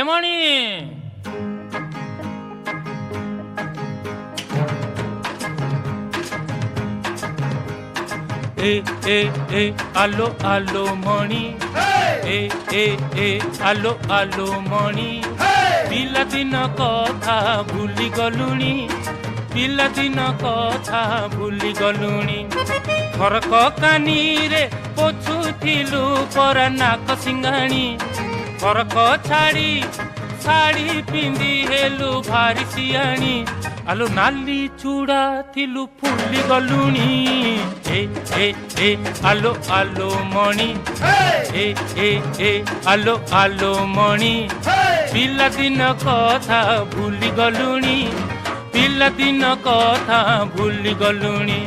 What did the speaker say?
ଏମଣି ଏ ଏ ଏ ଆଲୋ ଆଲୋ ମଣି ଏ ଏ ଏ ଆଲୋ ଆଲୋ ମଣି ପିଲାଦିନ କଥା ଭୁଲି ଗଲୁଣି ପିଲାଦିନ କଥା ଭୁଲି ଗଲୁଣି ଖରକ କାନିରେ ପୋଛୁଥିଲୁ ପରା ନାକ ସିଙ୍ଗାଣି ଖରକ ଛାଡ଼ି ଶାଢ଼ୀ ପିନ୍ଧି ହେଲୁ ଭାରି ସିଆଣି ଆଲୋ ନାଲି ଚୁଡ଼ା ଥିଲୁ ଫୁଲି ଗଲୁଣି ଏ ଏ ଏ ଆଲୋ ଆଲୋ ମଣି ଏ ଏ ଏ ଆଲୋ ଆଲୋ ମଣି ପିଲାଦିନ କଥା ଭୁଲି ଗଲୁଣି ପିଲାଦିନ କଥା ଭୁଲି ଗଲୁଣି।